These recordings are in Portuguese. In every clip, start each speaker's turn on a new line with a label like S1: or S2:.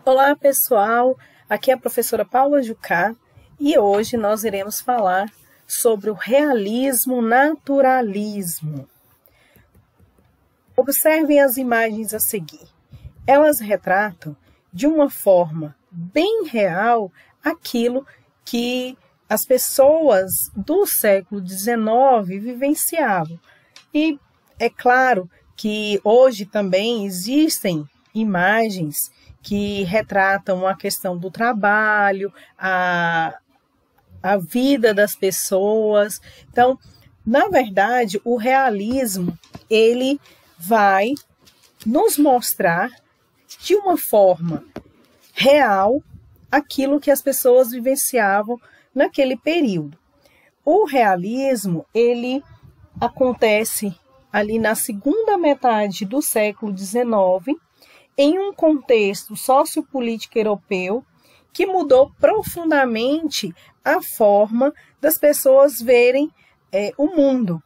S1: Olá pessoal, aqui é a professora Paula Jucá e hoje nós iremos falar sobre o realismo-naturalismo. Observem as imagens a seguir. Elas retratam de uma forma bem real aquilo que as pessoas do século XIX vivenciavam. E é claro que hoje também existem imagens que retratam a questão do trabalho, a vida das pessoas. Então, na verdade, o realismo, ele vai nos mostrar de uma forma real aquilo que as pessoas vivenciavam naquele período. O realismo, ele acontece ali na segunda metade do século XIX, em um contexto sociopolítico europeu que mudou profundamente a forma das pessoas verem o mundo.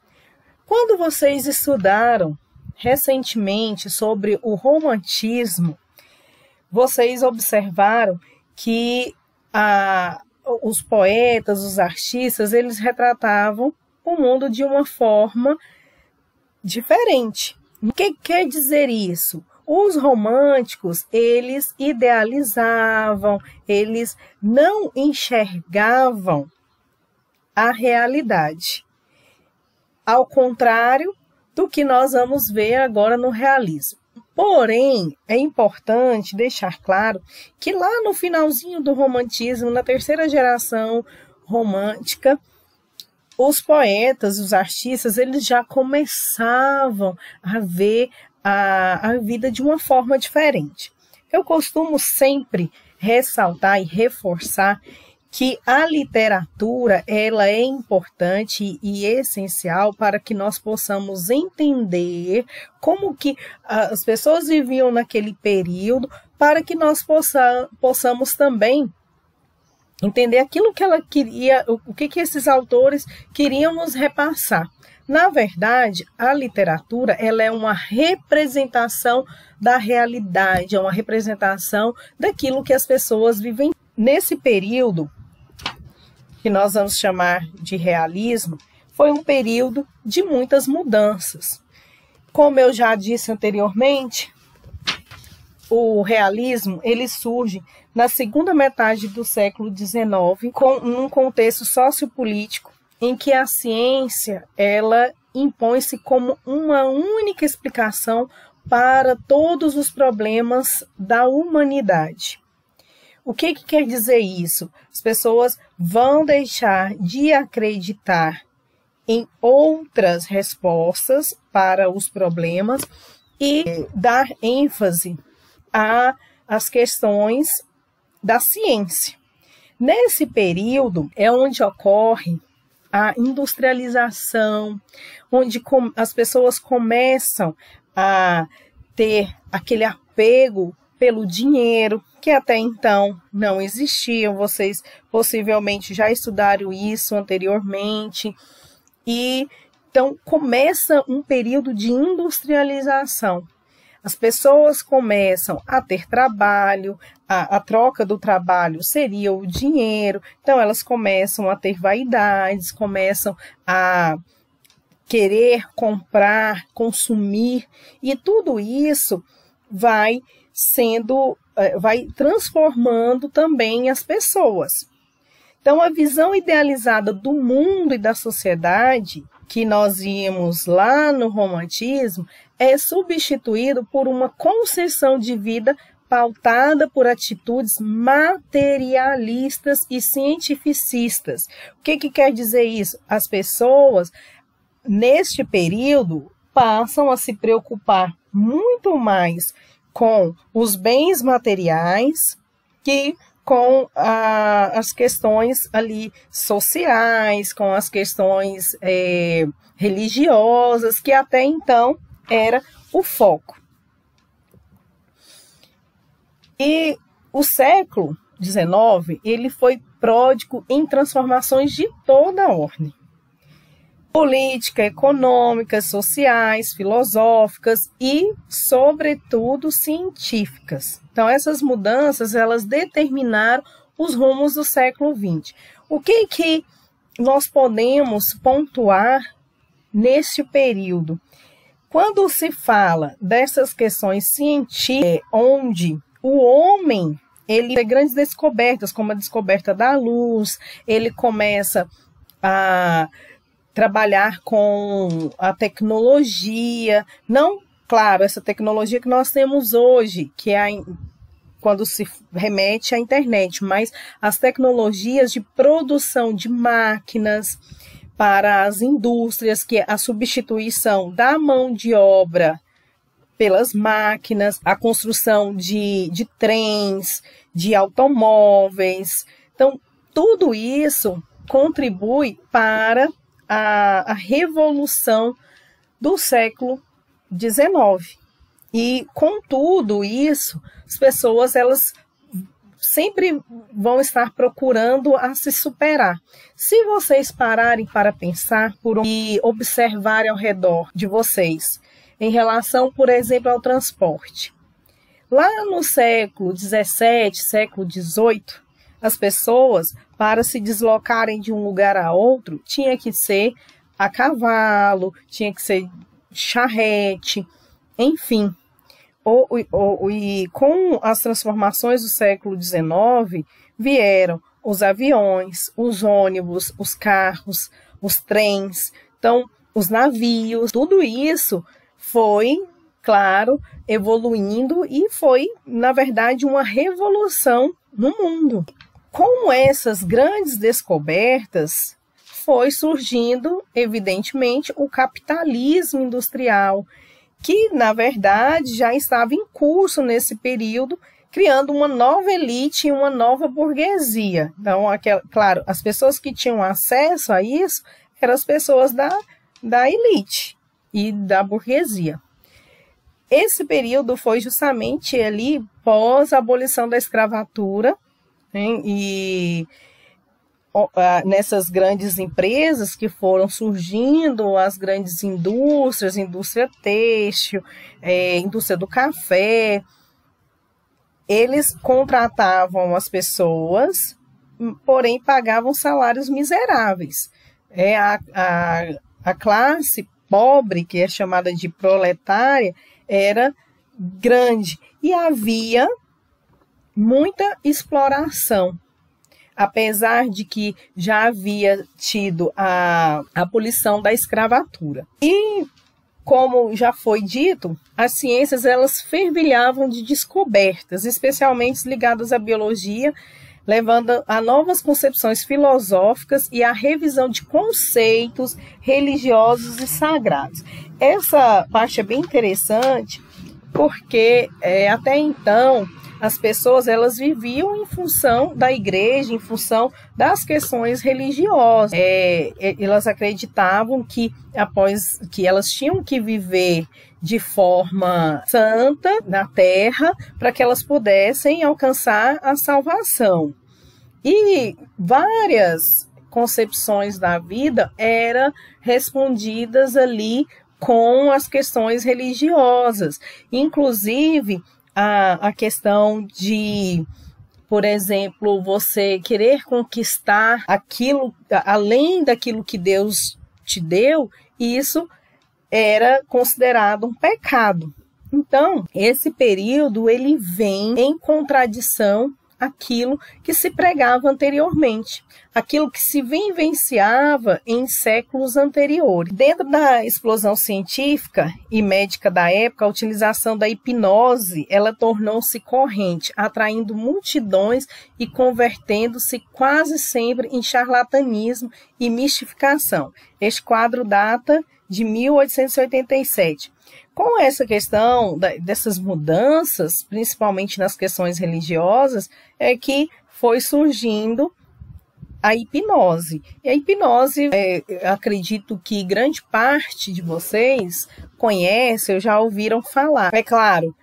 S1: Quando vocês estudaram recentemente sobre o romantismo, vocês observaram que os poetas, os artistas, eles retratavam o mundo de uma forma diferente. O que quer dizer isso? Os românticos, eles idealizavam, eles não enxergavam a realidade. Ao contrário do que nós vamos ver agora no realismo. Porém, é importante deixar claro que lá no finalzinho do romantismo, na terceira geração romântica, os poetas, os artistas, eles já começavam a ver a vida de uma forma diferente. Eu costumo sempre ressaltar e reforçar que a literatura, ela é importante e essencial para que nós possamos entender como que as pessoas viviam naquele período, para que nós possamos também entender aquilo que ela queria, o que esses autores queriam nos repassar. Na verdade, a literatura, ela é uma representação da realidade, é uma representação daquilo que as pessoas vivem. Nesse período, que nós vamos chamar de realismo, foi um período de muitas mudanças. Como eu já disse anteriormente, o realismo, ele surge na segunda metade do século XIX, num contexto sociopolítico, em que a ciência, ela impõe-se como uma única explicação para todos os problemas da humanidade. O que quer dizer isso? As pessoas vão deixar de acreditar em outras respostas para os problemas e dar ênfase às questões da ciência. Nesse período é onde ocorre a industrialização, onde as pessoas começam a ter aquele apego pelo dinheiro, que até então não existia. Vocês possivelmente já estudaram isso anteriormente. E então começa um período de industrialização. As pessoas começam a ter trabalho, a troca do trabalho seria o dinheiro, então elas começam a ter vaidades, começam a querer comprar, consumir, e tudo isso vai transformando também as pessoas. Então, a visão idealizada do mundo e da sociedade que nós vimos lá no romantismo é substituído por uma concepção de vida pautada por atitudes materialistas e cientificistas. O que quer dizer isso? As pessoas, neste período, passam a se preocupar muito mais com os bens materiais que com as questões ali sociais, com as questões religiosas, que até então era o foco. E o século XIX, ele foi pródigo em transformações de toda a ordem. política, econômicas, sociais, filosóficas e, sobretudo, científicas. Então, essas mudanças, elas determinaram os rumos do século XX. O que nós podemos pontuar neste período? Quando se fala dessas questões científicas, onde o homem ele tem grandes descobertas, como a descoberta da luz, ele começa a trabalhar com a tecnologia, não, claro, essa tecnologia que nós temos hoje, que é quando se remete à internet, mas as tecnologias de produção de máquinas para as indústrias, que é a substituição da mão de obra pelas máquinas, a construção de trens, de automóveis. Então, tudo isso contribui para a revolução do século XIX. E, com tudo isso, as pessoas elas sempre vão estar procurando a se superar. Se vocês pararem para pensar e observarem ao redor de vocês, em relação, por exemplo, ao transporte. Lá no século XVII, século XVIII, as pessoas, para se deslocarem de um lugar a outro, tinha que ser a cavalo, tinha que ser charrete, enfim. E com as transformações do século XIX, vieram os aviões, os ônibus, os carros, os trens, então, os navios, tudo isso foi, claro, evoluindo e foi, na verdade, uma revolução no mundo. Com essas grandes descobertas, foi surgindo, evidentemente, o capitalismo industrial, que, na verdade, já estava em curso nesse período, criando uma nova elite e uma nova burguesia. Então, claro, as pessoas que tinham acesso a isso eram as pessoas da elite e da burguesia. Esse período foi justamente ali pós a abolição da escravatura, né, e nessas grandes empresas que foram surgindo, as grandes indústrias, indústria têxtil, indústria do café, eles contratavam as pessoas, porém pagavam salários miseráveis. A classe pobre, que é chamada de proletária, era grande e havia muita exploração, apesar de que já havia tido a abolição da escravatura. E, como já foi dito, as ciências elas fervilhavam de descobertas, especialmente ligadas à biologia, levando a novas concepções filosóficas e a revisão de conceitos religiosos e sagrados. Essa parte é bem interessante porque até então as pessoas elas viviam em função da igreja, em função das questões religiosas. Elas acreditavam que após que elas tinham que viver de forma santa na terra para que elas pudessem alcançar a salvação. E várias concepções da vida eram respondidas ali com as questões religiosas, inclusive a questão de, por exemplo, você querer conquistar aquilo, além daquilo que Deus te deu, isso era considerado um pecado. Então, esse período ele vem em contradição àquilo que se pregava anteriormente, aquilo que se vivenciava em séculos anteriores. Dentro da explosão científica e médica da época, a utilização da hipnose, ela tornou-se corrente, atraindo multidões e convertendo-se quase sempre em charlatanismo e mistificação. Este quadro data de 1887. Com essa questão dessas mudanças, principalmente nas questões religiosas, é que foi surgindo a hipnose. E a hipnose, acredito que grande parte de vocês conhece ou já ouviram falar. É claro,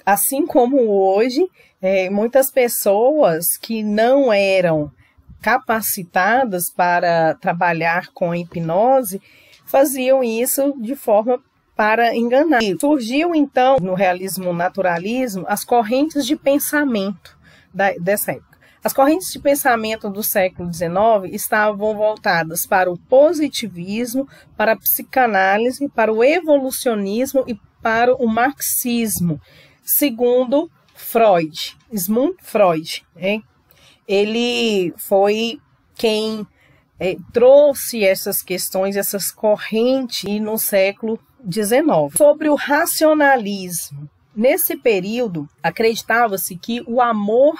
S1: assim como hoje, muitas pessoas que não eram capacitadas para trabalhar com a hipnose faziam isso de forma para enganar. E surgiu então no realismo naturalismo as correntes de pensamento dessa época. As correntes de pensamento do século XIX estavam voltadas para o positivismo, para a psicanálise, para o evolucionismo e para o marxismo, segundo Freud, Sigmund Freud. Ele foi quem trouxe essas questões, essas correntes no século XIX. Sobre o racionalismo, nesse período acreditava-se que o amor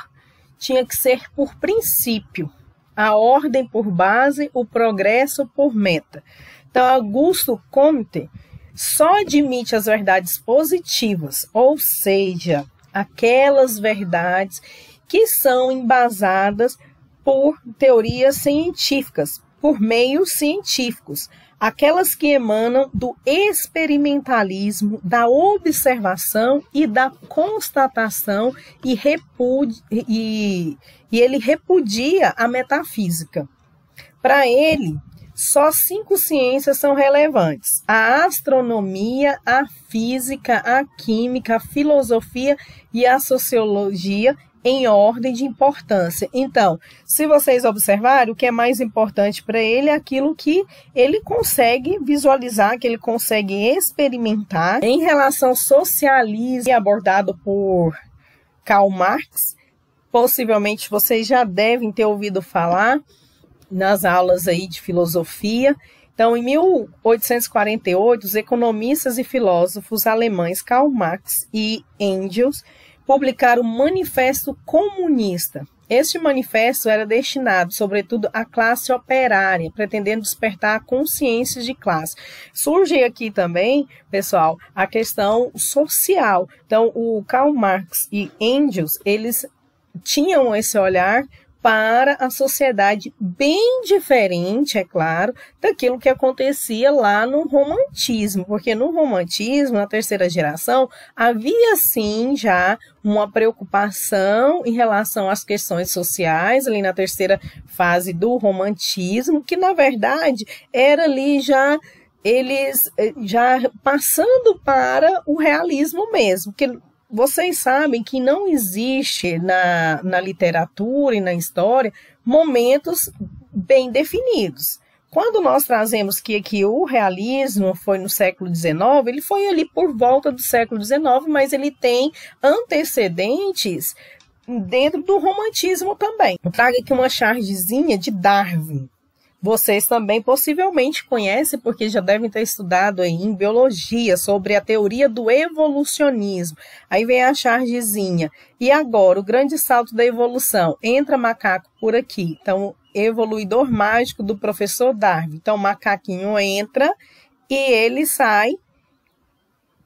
S1: tinha que ser por princípio, a ordem por base, o progresso por meta. Então, Augusto Comte só admite as verdades positivas, ou seja, aquelas verdades que são embasadas por teorias científicas, por meios científicos, aquelas que emanam do experimentalismo, da observação e da constatação, e ele repudia a metafísica. Para ele, só 5 ciências são relevantes: a astronomia, a física, a química, a filosofia e a sociologia, em ordem de importância. Então, se vocês observarem, o que é mais importante para ele é aquilo que ele consegue visualizar, que ele consegue experimentar. Em relação ao socialismo, abordado por Karl Marx, possivelmente vocês já devem ter ouvido falar nas aulas aí de filosofia. Então, em 1848, os economistas e filósofos alemães Karl Marx e Engels publicaram o Manifesto Comunista. Este manifesto era destinado, sobretudo, à classe operária, pretendendo despertar consciências de classe. Surge aqui também, pessoal, a questão social. Então, o Karl Marx e Engels, eles tinham esse olhar para a sociedade bem diferente, é claro, daquilo que acontecia lá no romantismo, porque no romantismo, na terceira geração, havia sim já uma preocupação em relação às questões sociais, ali na terceira fase do romantismo, que na verdade era ali já eles já passando para o realismo mesmo, que vocês sabem que não existe na literatura e na história momentos bem definidos. Quando nós trazemos que o realismo foi no século XIX, ele foi ali por volta do século XIX, mas ele tem antecedentes dentro do romantismo também. Eu trago aqui uma chargezinha de Darwin. Vocês também possivelmente conhecem, porque já devem ter estudado aí em biologia sobre a teoria do evolucionismo. Aí vem a chargezinha. E agora, o grande salto da evolução. Entra macaco por aqui. Então, evoluidor mágico do professor Darwin. Então, o macaquinho entra e ele sai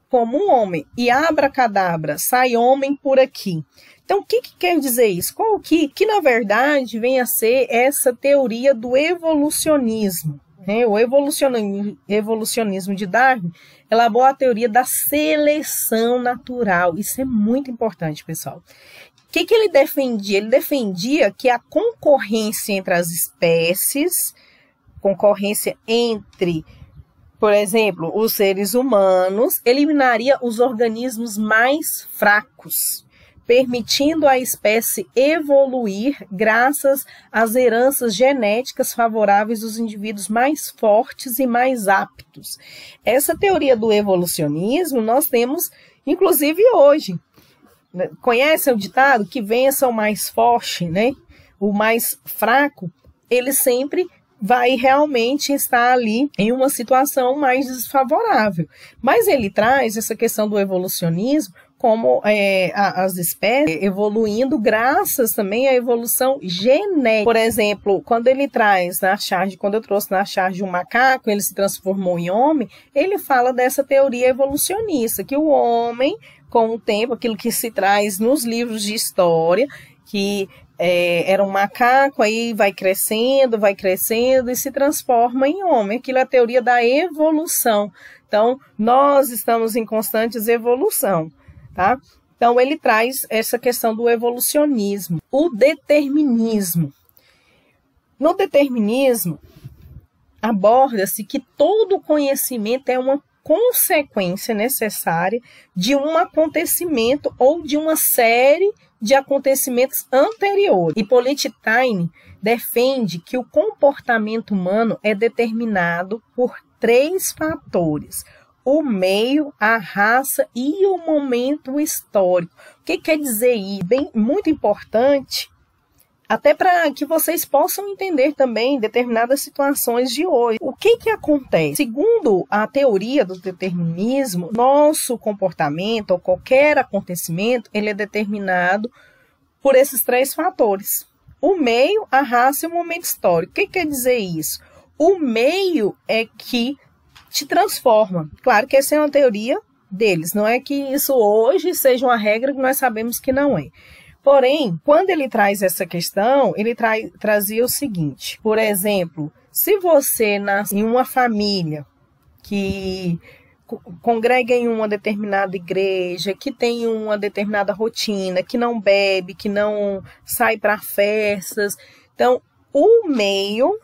S1: como um homem. E abracadabra, sai homem por aqui. Então, o que quer dizer isso? Qual que na verdade vem a ser essa teoria do evolucionismo? O evolucionismo de Darwin elaborou a teoria da seleção natural. Isso é muito importante, pessoal. O que ele defendia? Ele defendia que a concorrência entre as espécies, concorrência entre, por exemplo, os seres humanos, eliminaria os organismos mais fracos, permitindo à espécie evoluir graças às heranças genéticas favoráveis dos indivíduos mais fortes e mais aptos. Essa teoria do evolucionismo nós temos, inclusive, hoje. Conhecem o ditado? Que vença o mais forte, né? O mais fraco, ele sempre vai realmente estar ali em uma situação mais desfavorável. Mas ele traz essa questão do evolucionismo como as espécies evoluindo graças também à evolução genética. Por exemplo, quando ele traz na charge, quando eu trouxe na charge um macaco, ele se transformou em homem, ele fala dessa teoria evolucionista, que o homem, com o tempo, aquilo que se traz nos livros de história, que era um macaco, aí vai crescendo e se transforma em homem. Aquilo é a teoria da evolução. Então, nós estamos em constantes evolução. Tá? Então, ele traz essa questão do evolucionismo. O determinismo. No determinismo, aborda-se que todo conhecimento é uma consequência necessária de um acontecimento ou de uma série de acontecimentos anteriores. Hippolyte Taine defende que o comportamento humano é determinado por 3 fatores: o meio, a raça e o momento histórico. O que quer dizer isso? Muito importante, até para que vocês possam entender também determinadas situações de hoje. O que acontece? Segundo a teoria do determinismo, nosso comportamento ou qualquer acontecimento, ele é determinado por esses 3 fatores: o meio, a raça e o momento histórico. O que quer dizer isso? O meio é que te transforma. Claro que essa é uma teoria deles, não é que isso hoje seja uma regra que nós sabemos que não é. Porém, quando ele traz essa questão, ele trazia o seguinte: por exemplo, se você nasce em uma família que congrega em uma determinada igreja, que tem uma determinada rotina, que não bebe, que não sai para festas, então o meio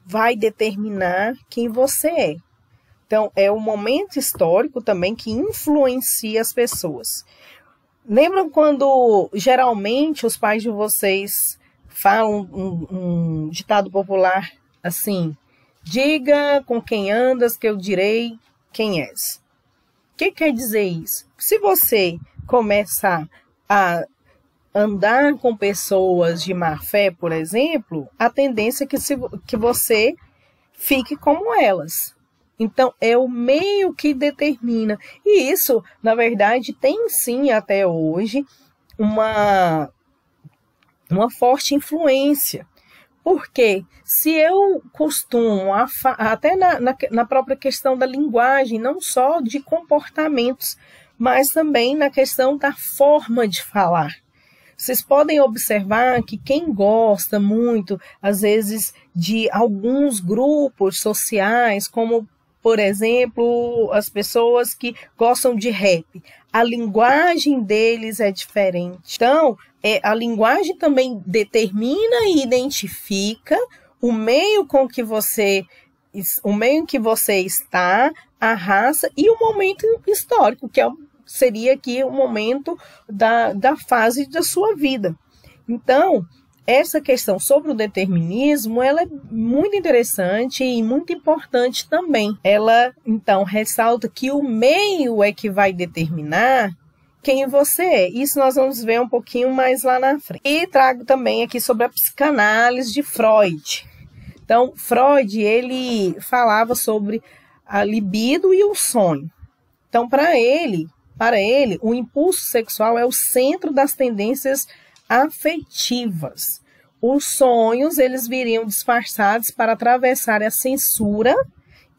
S1: vai determinar quem você é. Então, é o momento histórico também que influencia as pessoas. Lembram quando, geralmente, os pais de vocês falam um ditado popular assim: diga com quem andas que eu direi quem és. O que quer dizer isso? Se você começar a andar com pessoas de má fé, por exemplo, a tendência é que você fique como elas. Então, é o meio que determina. E isso, na verdade, tem sim até hoje uma forte influência. Porque se eu costumo, até na própria questão da linguagem, não só de comportamentos, mas também na questão da forma de falar. Vocês podem observar que quem gosta muito, às vezes, de alguns grupos sociais, como, por exemplo, as pessoas que gostam de rap, a linguagem deles é diferente. Então, a linguagem também determina e identifica o meio em que você está, a raça e o momento histórico, que seria aqui o momento da fase da sua vida. Então, essa questão sobre o determinismo, ela é muito interessante e muito importante também. Ela, então, ressalta que o meio é que vai determinar quem você é. Isso nós vamos ver um pouquinho mais lá na frente. E trago também aqui sobre a psicanálise de Freud. Então, Freud, ele falava sobre a libido e o sonho. Então, para ele, o impulso sexual é o centro das tendências afetivas. Os sonhos, eles viriam disfarçados para atravessar a censura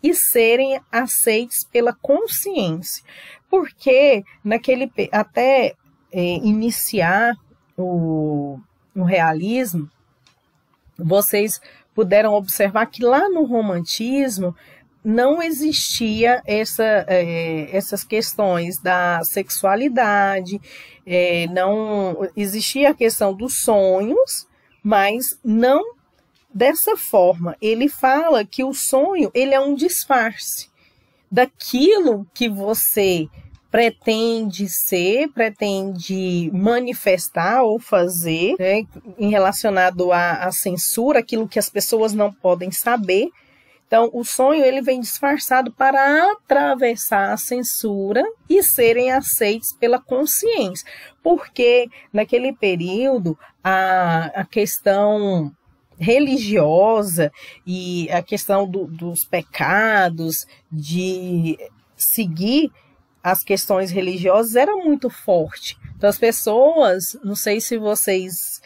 S1: e serem aceitos pela consciência. Porque até iniciar o realismo, vocês puderam observar que lá no romantismo não existia essas questões da sexualidade, não existia a questão dos sonhos, mas não dessa forma. Ele fala que o sonho, ele é um disfarce daquilo que você pretende ser, pretende manifestar ou fazer, né, em relacionado à censura, aquilo que as pessoas não podem saber. Então, o sonho, ele vem disfarçado para atravessar a censura e serem aceitos pela consciência. Porque, naquele período, a questão religiosa e a questão dos pecados, de seguir as questões religiosas, era muito forte. Então, as pessoas, não sei se vocês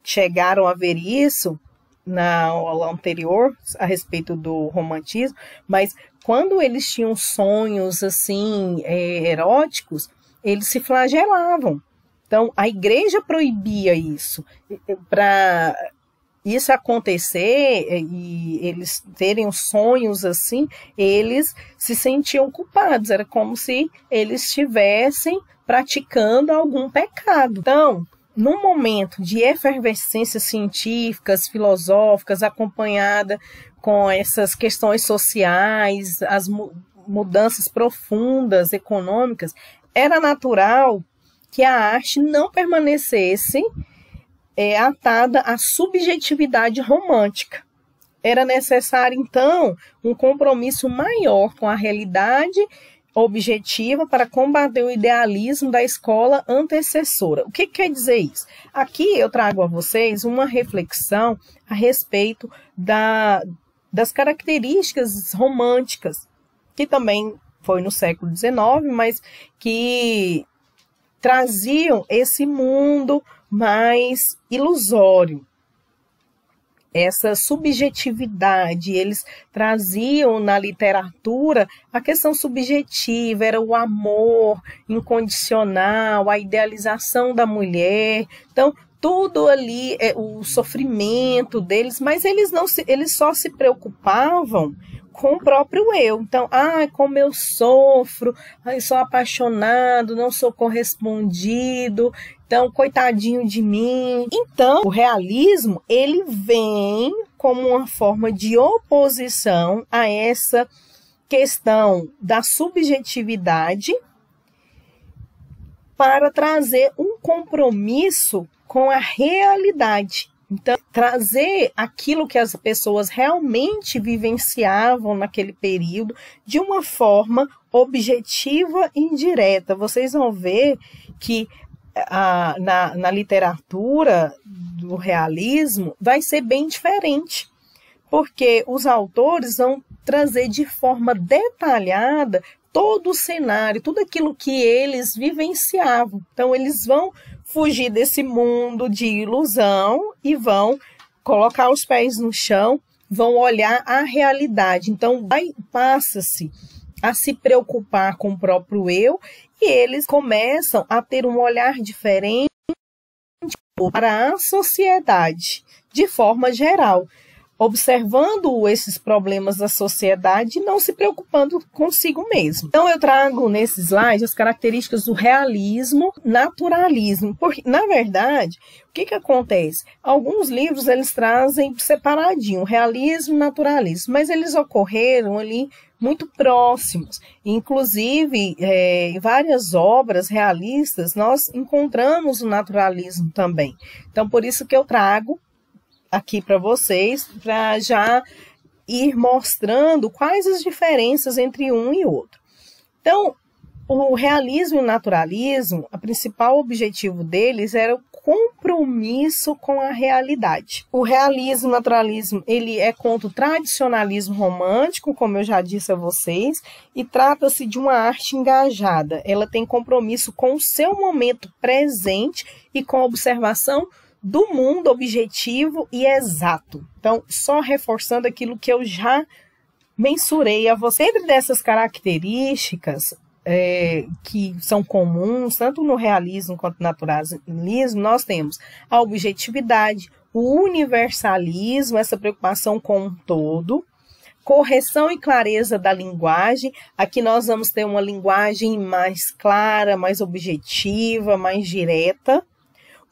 S1: chegaram a ver isso na aula anterior a respeito do romantismo, mas quando eles tinham sonhos assim eróticos, eles se flagelavam. Então a igreja proibia isso. Para isso acontecer e eles terem os sonhos assim, eles se sentiam culpados. Era como se eles estivessem praticando algum pecado. Então, num momento de efervescências científicas, filosóficas, acompanhada com essas questões sociais, as mudanças profundas econômicas, era natural que a arte não permanecesse atada à subjetividade romântica. Era necessário, então, um compromisso maior com a realidade objetiva para combater o idealismo da escola antecessora. O que quer dizer isso? Aqui eu trago a vocês uma reflexão a respeito das características românticas, que também foi no século XIX, mas que traziam esse mundo mais ilusório. Essa subjetividade, eles traziam na literatura a questão subjetiva, era o amor incondicional, a idealização da mulher. Então, tudo ali, o sofrimento deles, mas eles só se preocupavam com o próprio eu. Então, como eu sofro, sou apaixonado, não sou correspondido, então, coitadinho de mim. Então, o realismo, ele vem como uma forma de oposição a essa questão da subjetividade para trazer um compromisso com a realidade. Então, trazer aquilo que as pessoas realmente vivenciavam naquele período de uma forma objetiva e indireta. Vocês vão ver que na literatura do realismo vai ser bem diferente, porque os autores vão trazer de forma detalhada todo o cenário, tudo aquilo que eles vivenciavam. Então, eles vão fugir desse mundo de ilusão e vão colocar os pés no chão, vão olhar a realidade. Então, passa-se a se preocupar com o próprio eu e eles começam a ter um olhar diferente para a sociedade, de forma geral, observando esses problemas da sociedade e não se preocupando consigo mesmo. Então, eu trago nesse slide as características do realismo, naturalismo, porque, na verdade, o que acontece? Alguns livros, eles trazem separadinho, realismo e naturalismo, mas eles ocorreram ali muito próximos. Inclusive, em várias obras realistas, nós encontramos o naturalismo também. Então, por isso que eu trago aqui para vocês, para já ir mostrando quais as diferenças entre um e outro. Então, o realismo e o naturalismo, o principal objetivo deles era o compromisso com a realidade. O realismo e o naturalismo, ele é contra o tradicionalismo romântico, como eu já disse a vocês, e trata-se de uma arte engajada. Ela tem compromisso com o seu momento presente e com a observação do mundo objetivo e exato. Então, só reforçando aquilo que eu já mensurei a você. Entre dessas características que são comuns, tanto no realismo quanto no naturalismo, nós temos a objetividade, o universalismo, essa preocupação com o todo, correção e clareza da linguagem. Aqui nós vamos ter uma linguagem mais clara, mais objetiva, mais direta.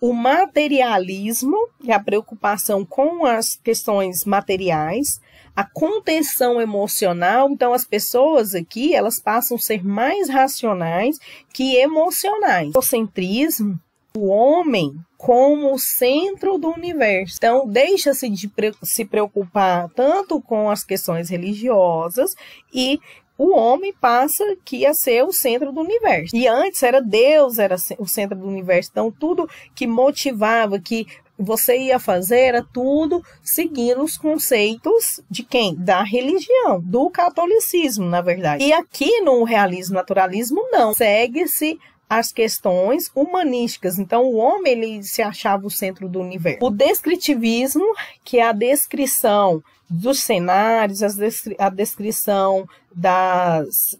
S1: O materialismo, que é a preocupação com as questões materiais, a contenção emocional. Então, as pessoas aqui, elas passam a ser mais racionais que emocionais. O egocentrismo, o homem como o centro do universo. Então, deixa-se de se preocupar tanto com as questões religiosas e o homem passa aqui a ser o centro do universo. E antes era Deus, era o centro do universo. Então, tudo que motivava, que você ia fazer, era tudo seguindo os conceitos de quem? Da religião, do catolicismo, na verdade. E aqui no realismo, naturalismo, não. Segue-se as questões humanísticas. Então, o homem, ele se achava o centro do universo. O descritivismo, que é a descrição dos cenários, a descrição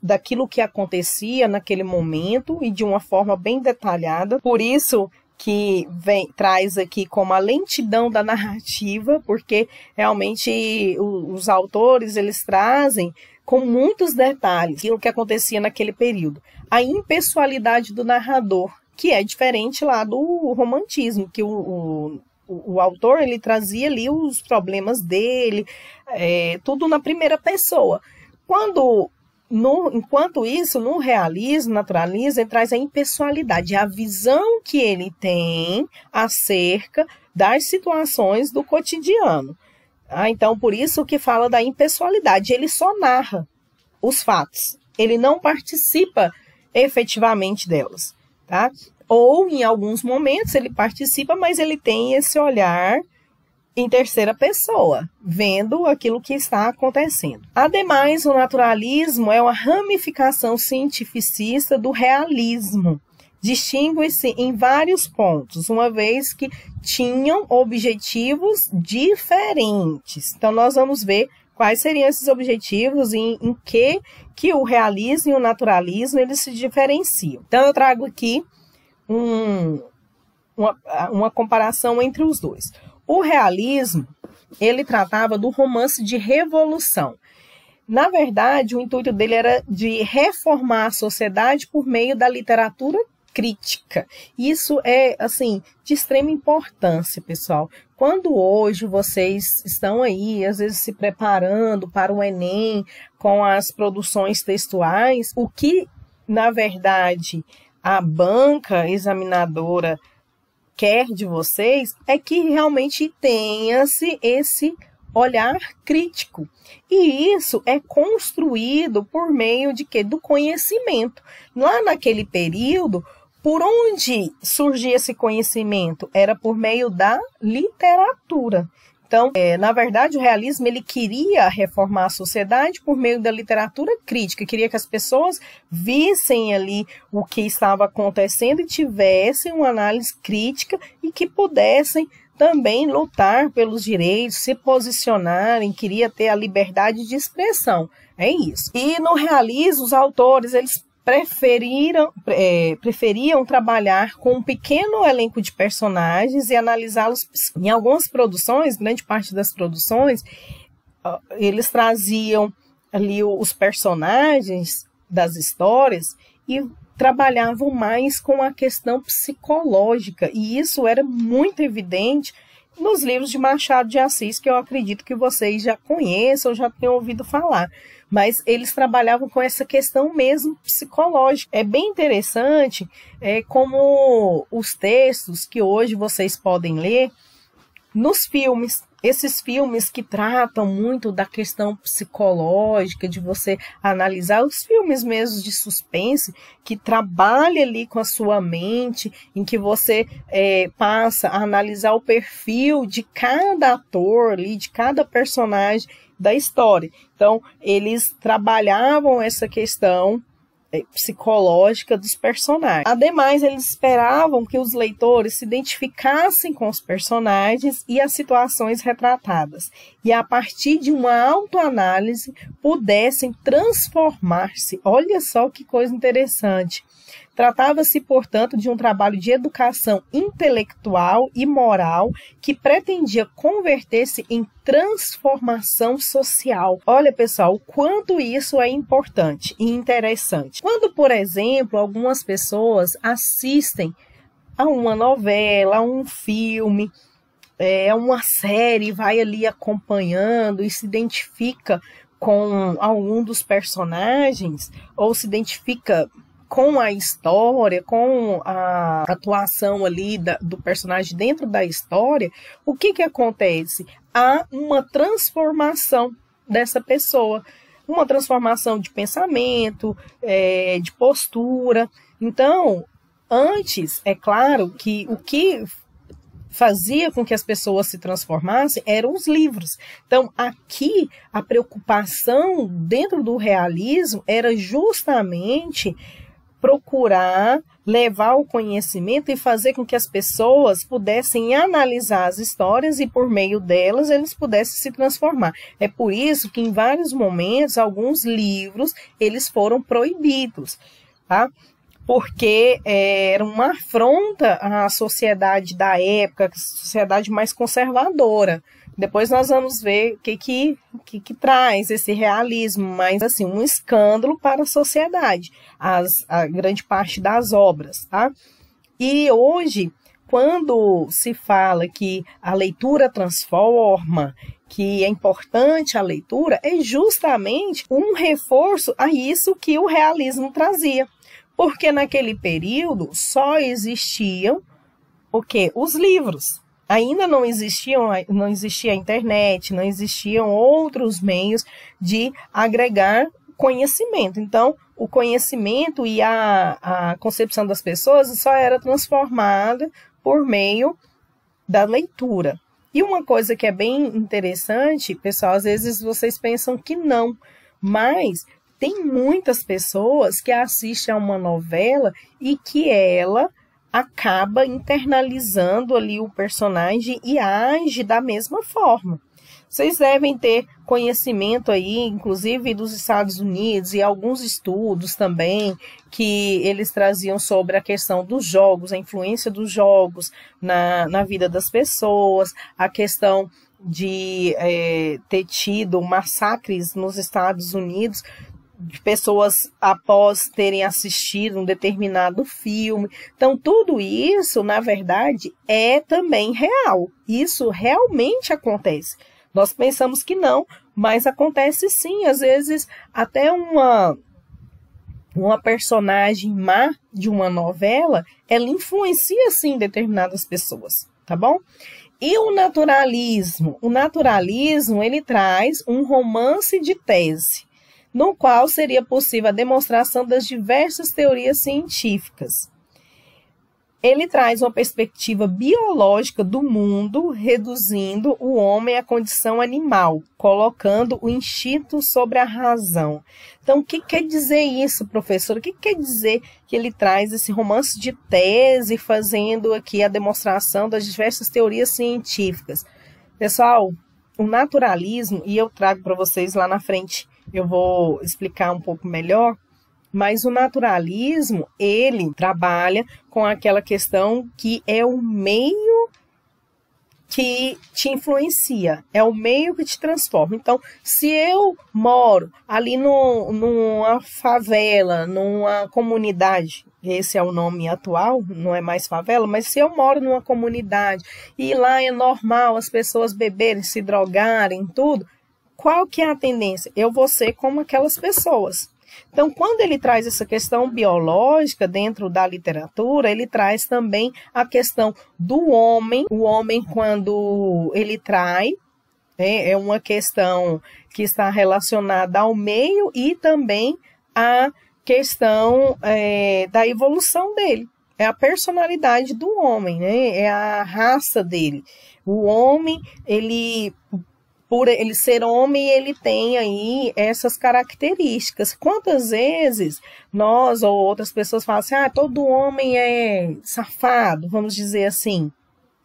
S1: daquilo que acontecia naquele momento e de uma forma bem detalhada. Por isso que traz aqui como a lentidão da narrativa, porque realmente os autores, eles trazem com muitos detalhes aquilo que acontecia naquele período. A impessoalidade do narrador, que é diferente lá do romantismo, que o autor ele trazia ali os problemas dele, tudo na primeira pessoa. Enquanto isso, no realismo, naturalismo, ele traz a impessoalidade, a visão que ele tem acerca das situações do cotidiano. Então, por isso que fala da impessoalidade, ele só narra os fatos, ele não participa efetivamente delas, tá? Ou, em alguns momentos, ele participa, mas ele tem esse olhar em terceira pessoa, vendo aquilo que está acontecendo. Ademais, o naturalismo é uma ramificação cientificista do realismo. Distingue-se em vários pontos, uma vez que tinham objetivos diferentes. Então, nós vamos ver quais seriam esses objetivos e em que o realismo e o naturalismo eles se diferenciam. Então, eu trago aqui uma comparação entre os dois. O realismo, ele tratava do romance de revolução. Na verdade, o intuito dele era de reformar a sociedade por meio da literatura crítica. Isso é, assim, de extrema importância, pessoal. Quando hoje vocês estão aí, às vezes se preparando para o Enem com as produções textuais, o que, na verdade, a banca examinadora quer de vocês é que realmente tenha-se esse olhar crítico. E isso é construído por meio de quê? Do conhecimento. Lá naquele período, por onde surgia esse conhecimento? Era por meio da literatura. Então, na verdade, o realismo ele queria reformar a sociedade por meio da literatura crítica, queria que as pessoas vissem ali o que estava acontecendo e tivessem uma análise crítica e que pudessem também lutar pelos direitos, se posicionarem, queria ter a liberdade de expressão. É isso. E no realismo, os autores eles preferiam trabalhar com um pequeno elenco de personagens e analisá-los. Em algumas produções, grande parte das produções, eles traziam ali os personagens das histórias e trabalhavam mais com a questão psicológica, e isso era muito evidente nos livros de Machado de Assis, que eu acredito que vocês já conheçam ou já tenham ouvido falar. Mas eles trabalhavam com essa questão mesmo psicológica. É bem interessante como os textos que hoje vocês podem ler nos filmes. Esses filmes que tratam muito da questão psicológica, de você analisar os filmes mesmo de suspense, que trabalha ali com a sua mente, em que você passa a analisar o perfil de cada ator ali, de cada personagem da história. Então, eles trabalhavam essa questão psicológica dos personagens. Ademais, eles esperavam que os leitores se identificassem com os personagens e as situações retratadas, e a partir de uma autoanálise pudessem transformar-se. Olha só que coisa interessante. Tratava-se, portanto, de um trabalho de educação intelectual e moral que pretendia converter-se em transformação social. Olha, pessoal, o quanto isso é importante e interessante. Quando, por exemplo, algumas pessoas assistem a uma novela, a um filme, uma série, vai ali acompanhando e se identifica com algum dos personagens, ou se identifica com a história, com a atuação ali do personagem dentro da história, o que acontece? Há uma transformação dessa pessoa, uma transformação de pensamento, de postura. Então, antes, é claro que o que fazia com que as pessoas se transformassem eram os livros. Então, aqui, a preocupação dentro do realismo era justamente procurar levar o conhecimento e fazer com que as pessoas pudessem analisar as histórias e por meio delas eles pudessem se transformar. É por isso que em vários momentos alguns livros eles foram proibidos, tá? Porque era uma afronta à sociedade da época, a sociedade mais conservadora. Depois nós vamos ver o que traz esse realismo, mas assim, um escândalo para a sociedade, a grande parte das obras, tá? E hoje, quando se fala que a leitura transforma, que é importante a leitura, é justamente um reforço a isso que o realismo trazia. Porque naquele período só existiam o quê? Os livros. Ainda não existia a internet, não existiam outros meios de agregar conhecimento. Então, o conhecimento e a concepção das pessoas só era transformada por meio da leitura. E uma coisa que é bem interessante, pessoal, às vezes vocês pensam que não, mas tem muitas pessoas que assistem a uma novela e que ela acaba internalizando ali o personagem e age da mesma forma. Vocês devem ter conhecimento aí, inclusive dos Estados Unidos, e alguns estudos também que eles traziam sobre a questão dos jogos, a influência dos jogos na vida das pessoas, a questão de ter tido massacres nos Estados Unidos, de pessoas após terem assistido um determinado filme. Então, tudo isso, na verdade, é também real. Isso realmente acontece. Nós pensamos que não, mas acontece sim. Às vezes, até uma personagem má de uma novela, ela influencia, sim, determinadas pessoas, tá bom? E o naturalismo? O naturalismo, ele traz um romance de tese, no qual seria possível a demonstração das diversas teorias científicas. Ele traz uma perspectiva biológica do mundo, reduzindo o homem à condição animal, colocando o instinto sobre a razão. Então, o que quer dizer isso, professor? O que quer dizer que ele traz esse romance de tese, fazendo aqui a demonstração das diversas teorias científicas? Pessoal, o naturalismo, e eu trago para vocês lá na frente, eu vou explicar um pouco melhor, mas o naturalismo, ele trabalha com aquela questão que é o meio que te influencia, é o meio que te transforma. Então, se eu moro ali numa favela, numa comunidade, esse é o nome atual, não é mais favela, mas se eu moro numa comunidade e lá é normal as pessoas beberem, se drogarem, tudo, qual que é a tendência? Eu vou ser como aquelas pessoas. Então, quando ele traz essa questão biológica dentro da literatura, ele traz também a questão do homem. O homem, quando ele trai, é uma questão que está relacionada ao meio e também à questão da evolução dele. É a personalidade do homem, né? É a raça dele. O homem, por ele ser homem, ele tem aí essas características. Quantas vezes nós ou outras pessoas falam assim, todo homem é safado, vamos dizer assim,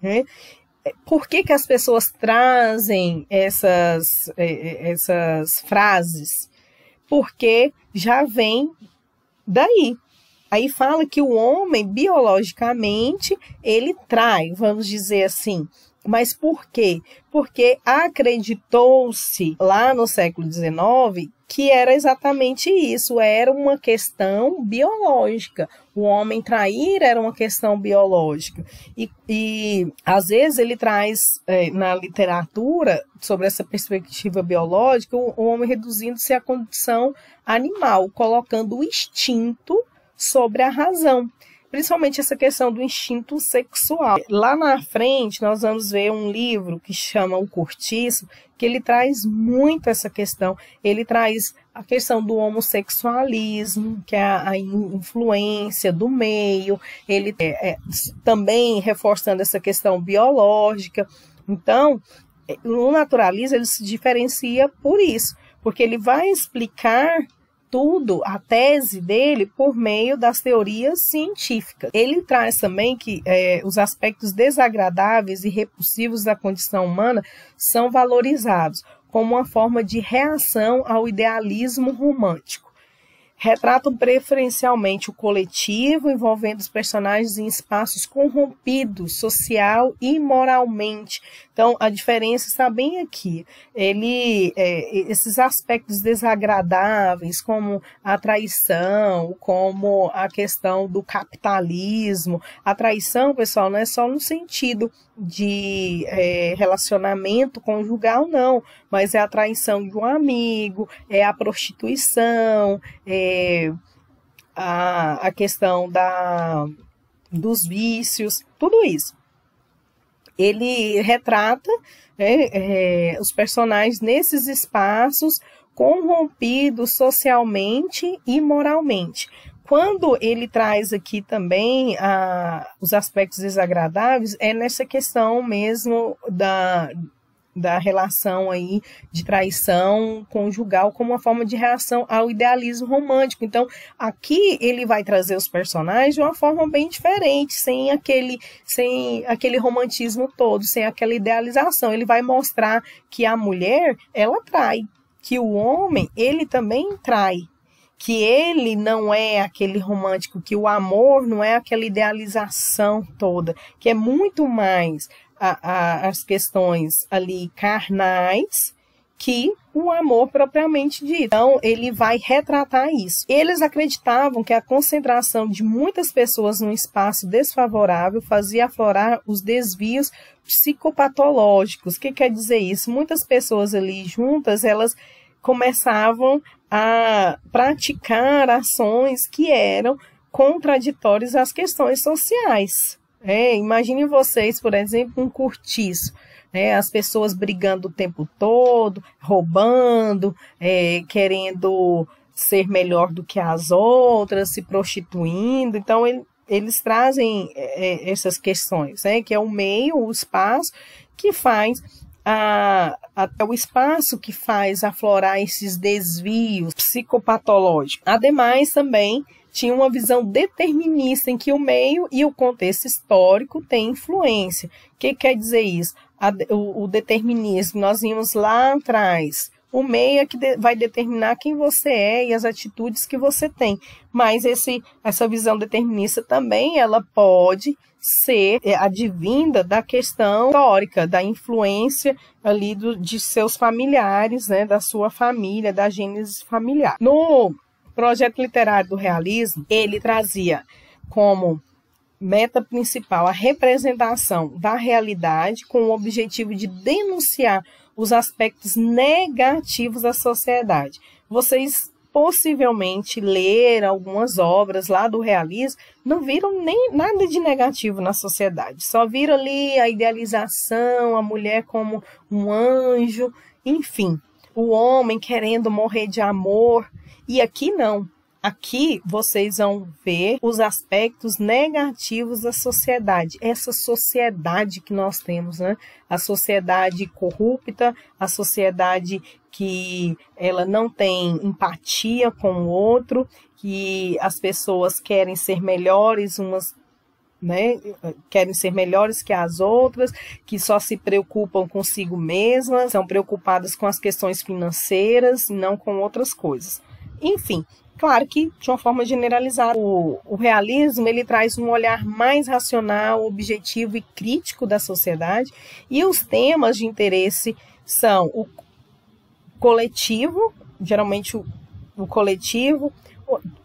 S1: né? Por que as pessoas trazem essas frases? Porque já vem daí. Aí fala que o homem, biologicamente, ele trai, vamos dizer assim. Mas por quê? Porque acreditou-se lá no século XIX que era exatamente isso, era uma questão biológica. O homem trair era uma questão biológica. E às vezes ele traz na literatura, sobre essa perspectiva biológica, o homem reduzindo-se à condição animal, colocando o instinto sobre a razão. Principalmente essa questão do instinto sexual. Lá na frente, nós vamos ver um livro que chama O Cortiço, que ele traz muito essa questão. Ele traz a questão do homossexualismo, que é a influência do meio, ele também reforçando essa questão biológica. Então, o naturalismo ele se diferencia por isso, porque ele vai explicar tudo, a tese dele, por meio das teorias científicas. Ele traz também que os aspectos desagradáveis e repulsivos da condição humana são valorizados como uma forma de reação ao idealismo romântico. retratam preferencialmente o coletivo, envolvendo os personagens em espaços corrompidos, social e moralmente. Então, a diferença está bem aqui. Esses aspectos desagradáveis, como a traição, como a questão do capitalismo. A traição, pessoal, não é só no sentido de relacionamento conjugal, não, mas é a traição de um amigo, é a prostituição, a questão dos vícios, tudo isso. Ele retrata os personagens nesses espaços corrompidos socialmente e moralmente. Quando ele traz aqui também os aspectos desagradáveis, é nessa questão mesmo da relação aí de traição conjugal como uma forma de reação ao idealismo romântico. Então, aqui ele vai trazer os personagens de uma forma bem diferente, sem aquele romantismo todo, sem aquela idealização. Ele vai mostrar que a mulher, ela trai, que o homem, ele também trai, que ele não é aquele romântico, que o amor não é aquela idealização toda, que é muito mais as questões ali carnais que o amor propriamente dito. Então, ele vai retratar isso. Eles acreditavam que a concentração de muitas pessoas num espaço desfavorável fazia aflorar os desvios psicopatológicos. O que quer dizer isso? Muitas pessoas ali juntas, elas começavam a praticar ações que eram contraditórias às questões sociais. Imaginem vocês, por exemplo, um cortiço, as pessoas brigando o tempo todo, roubando, querendo ser melhor do que as outras, se prostituindo. Então, eles trazem essas questões, que é o meio, o espaço que faz o espaço que faz aflorar esses desvios psicopatológicos. Ademais, também tinha uma visão determinista em que o meio e o contexto histórico têm influência. O que quer dizer isso? O determinismo, nós vimos lá atrás, o meio é que vai determinar quem você é e as atitudes que você tem. Mas essa visão determinista também, ela pode ser advinda da questão histórica, da influência ali de seus familiares, da sua família, da gênese familiar. No projeto literário do realismo, ele trazia como meta principal a representação da realidade com o objetivo de denunciar os aspectos negativos da sociedade. Vocês possivelmente leram algumas obras lá do realismo, não viram nem nada de negativo na sociedade, só viram ali a idealização, a mulher como um anjo, enfim, o homem querendo morrer de amor. E aqui não. Aqui vocês vão ver os aspectos negativos da sociedade. Essa sociedade que nós temos, A sociedade corrupta, a sociedade que ela não tem empatia com o outro, que as pessoas querem ser melhores umas, querem ser melhores que as outras, que só se preocupam consigo mesmas, são preocupadas com as questões financeiras e não com outras coisas. Enfim, claro que de uma forma generalizada, o realismo ele traz um olhar mais racional, objetivo e crítico da sociedade, e os temas de interesse são o coletivo, geralmente o coletivo,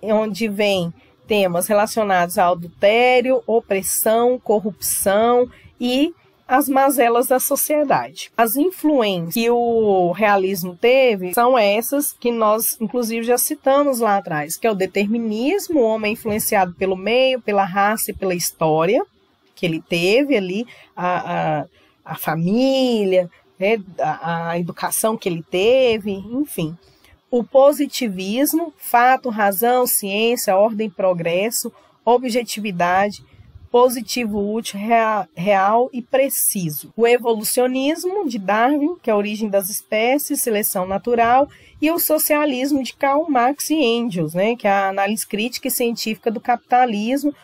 S1: onde vem temas relacionados ao adultério, opressão, corrupção e as mazelas da sociedade. As influências que o realismo teve são essas que nós, inclusive, já citamos lá atrás, que é o determinismo, o homem influenciado pelo meio, pela raça e pela história que ele teve ali, a família, a educação que ele teve, enfim. O positivismo, fato, razão, ciência, ordem e progresso, objetividade, positivo, útil, real e preciso. O evolucionismo de Darwin, que é a origem das espécies, seleção natural, e o socialismo de Karl Marx e Engels, que é a análise crítica e científica do capitalismo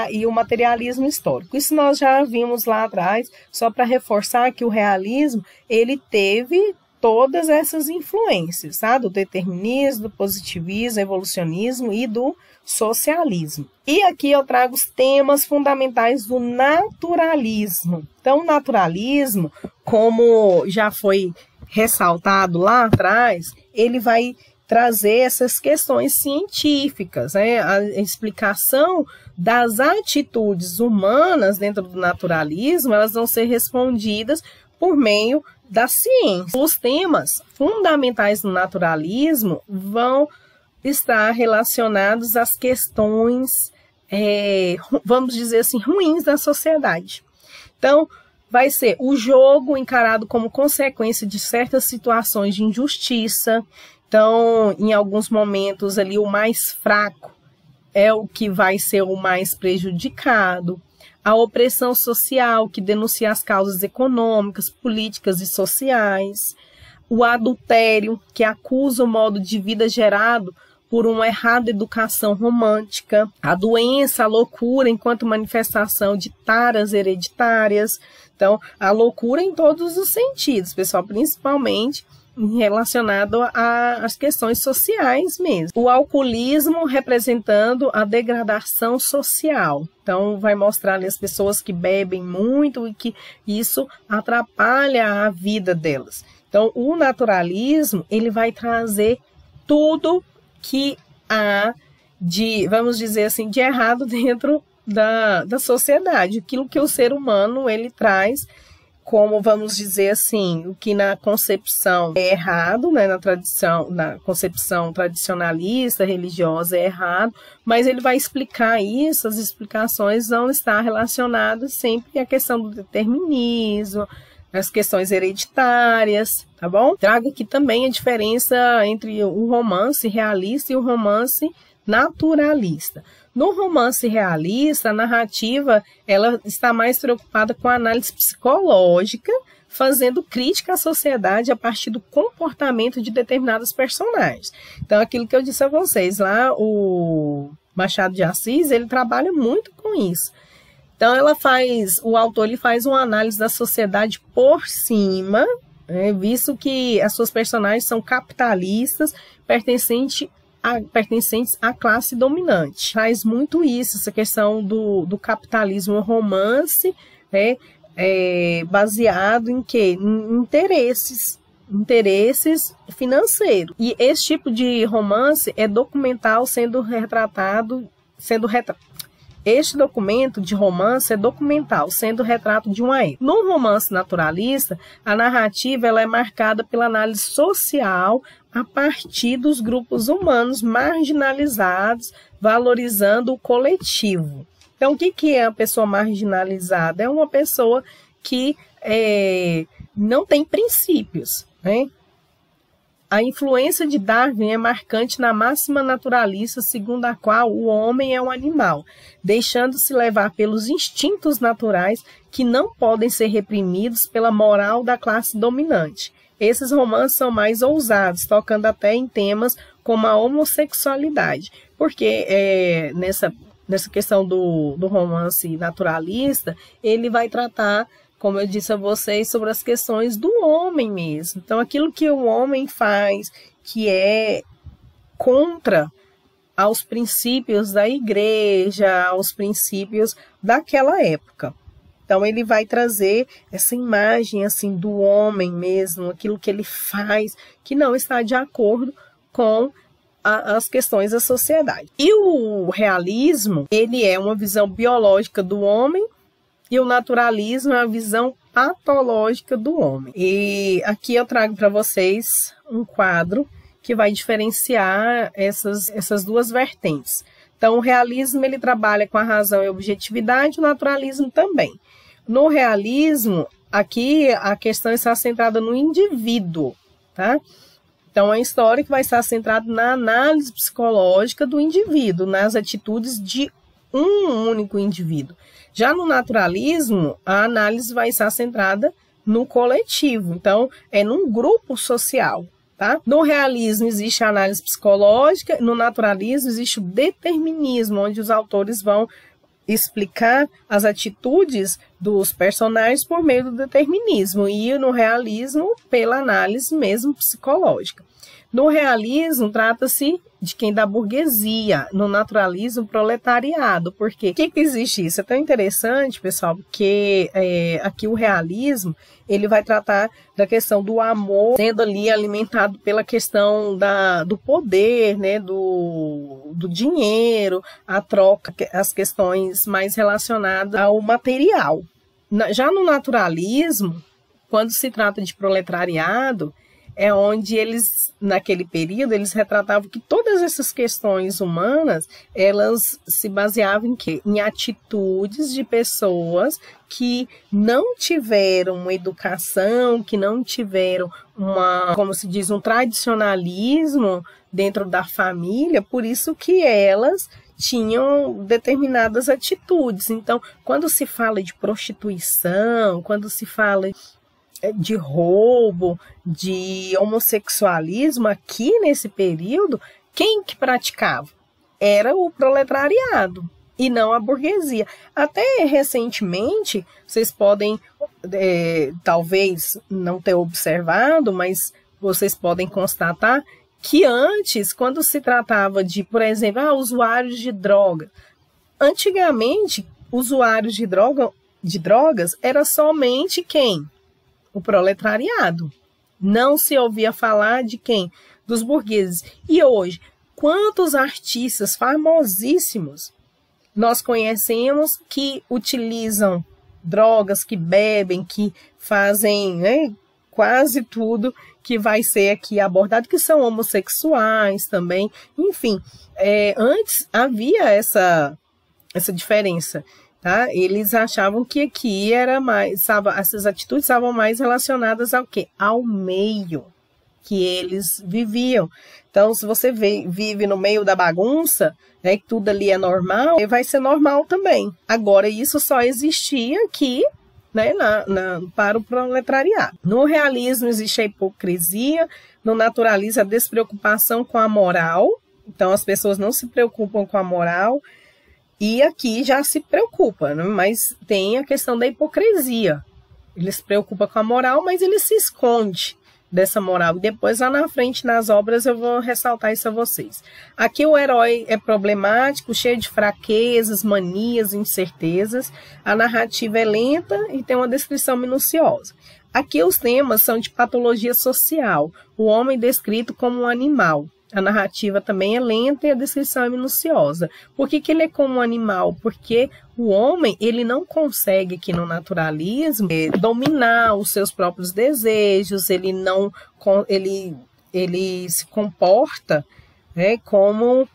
S1: e o materialismo histórico. Isso nós já vimos lá atrás, só para reforçar que o realismo ele teve todas essas influências, tá? Do determinismo, do positivismo, evolucionismo e do socialismo. E aqui eu trago os temas fundamentais do naturalismo. Então, o naturalismo, como já foi ressaltado lá atrás, ele vai trazer essas questões científicas, né? A explicação das atitudes humanas dentro do naturalismo, elas vão ser respondidas por meio da ciência. Os temas fundamentais do naturalismo vão estar relacionados às questões, vamos dizer assim, ruins da sociedade. Então, vai ser o jogo encarado como consequência de certas situações de injustiça. Então, em alguns momentos ali, o mais fraco é o que vai ser o mais prejudicado. A opressão social, que denuncia as causas econômicas, políticas e sociais. O adultério, que acusa o modo de vida gerado por uma errada educação romântica. A doença, a loucura, enquanto manifestação de taras hereditárias. Então, a loucura em todos os sentidos, pessoal, principalmente relacionado às questões sociais mesmo. O alcoolismo representando a degradação social. Então, vai mostrar ali as pessoas que bebem muito e que isso atrapalha a vida delas. Então, o naturalismo, ele vai trazer tudo que há de, vamos dizer assim, de errado dentro da sociedade. Aquilo que o ser humano, ele traz como, vamos dizer assim, o que na concepção é errado, né, na concepção tradicionalista, religiosa é errado, mas ele vai explicar isso, as explicações vão estar relacionadas sempre à questão do determinismo, as questões hereditárias, tá bom? Trago aqui também a diferença entre o romance realista e o romance naturalista. No romance realista, a narrativa ela está mais preocupada com a análise psicológica, fazendo crítica à sociedade a partir do comportamento de determinados personagens. Então, aquilo que eu disse a vocês lá, o Machado de Assis, ele trabalha muito com isso. Então, o autor ele faz uma análise da sociedade por cima, visto que as suas personagens são capitalistas, pertencentes à classe dominante. Traz muito isso, essa questão do capitalismo romance, baseado em quê? Em interesses financeiros. E esse tipo de romance é documental Este documento de romance é documental, sendo retrato de uma época. No romance naturalista, a narrativa ela é marcada pela análise social a partir dos grupos humanos marginalizados, valorizando o coletivo. Então, o que é a pessoa marginalizada? É uma pessoa que não tem princípios, né? A influência de Darwin é marcante na máxima naturalista, segundo a qual o homem é um animal, deixando-se levar pelos instintos naturais que não podem ser reprimidos pela moral da classe dominante. Esses romances são mais ousados, tocando até em temas como a homossexualidade, porque nessa questão do romance naturalista, ele vai tratar, como eu disse a vocês, sobre as questões do homem mesmo. Então, aquilo que o homem faz, que é contra aos princípios da igreja, aos princípios daquela época. Então, ele vai trazer essa imagem assim do homem mesmo, aquilo que ele faz, que não está de acordo com as questões da sociedade. E o realismo, ele é uma visão biológica do homem, e o naturalismo é a visão patológica do homem. E aqui eu trago para vocês um quadro que vai diferenciar essas duas vertentes. Então, o realismo ele trabalha com a razão e a objetividade, o naturalismo também. No realismo, aqui a questão está centrada no indivíduo, tá? Então, é uma história que vai estar centrada na análise psicológica do indivíduo, nas atitudes de um único indivíduo. Já no naturalismo, a análise vai estar centrada no coletivo, então é num grupo social, tá? No realismo existe a análise psicológica, no naturalismo existe o determinismo, onde os autores vão explicar as atitudes dos personagens por meio do determinismo e no realismo pela análise mesmo psicológica. No realismo, trata-se de quem da burguesia, no naturalismo, proletariado. Por quê? Por que existe isso? É tão interessante, pessoal, porque aqui o realismo ele vai tratar da questão do amor sendo ali alimentado pela questão do poder, né, do dinheiro, a troca, as questões mais relacionadas ao material. Já no naturalismo, quando se trata de proletariado, é onde eles, naquele período, eles retratavam que todas essas questões humanas, elas se baseavam em quê? Em atitudes de pessoas que não tiveram uma educação, que não tiveram como se diz, um tradicionalismo dentro da família, por isso que elas tinham determinadas atitudes. Então, quando se fala de prostituição, quando se fala de roubo, de homossexualismo, aqui nesse período, quem que praticava? Era o proletariado e não a burguesia. Até recentemente, vocês podem, talvez não ter observado, mas vocês podem constatar que antes, quando se tratava de, por exemplo, usuários de droga, antigamente, usuários de drogas era somente quem? O proletariado. Não se ouvia falar de quem? Dos burgueses. E hoje, quantos artistas famosíssimos nós conhecemos que utilizam drogas, que bebem, que fazem, né, quase tudo que vai ser aqui abordado, que são homossexuais também. Enfim, antes havia essa diferença. Tá? Eles achavam que aqui era mais, essas atitudes estavam mais relacionadas ao quê? Ao meio que eles viviam. Então, se você vive no meio da bagunça, né, que tudo ali é normal, vai ser normal também. Agora, isso só existia aqui, né, para o proletariado. No realismo existe a hipocrisia, no naturalismo a despreocupação com a moral. Então, as pessoas não se preocupam com a moral. E aqui já se preocupa, né? Mas tem a questão da hipocrisia. Ele se preocupa com a moral, mas ele se esconde dessa moral. E depois lá na frente, nas obras, eu vou ressaltar isso a vocês. Aqui o herói é problemático, cheio de fraquezas, manias, incertezas. A narrativa é lenta e tem uma descrição minuciosa. Aqui os temas são de patologia social. O homem descrito como um animal. A narrativa também é lenta e a descrição é minuciosa. Por que ele é como um animal? Porque o homem ele não consegue aqui no naturalismo dominar os seus próprios desejos, ele se comporta, né, como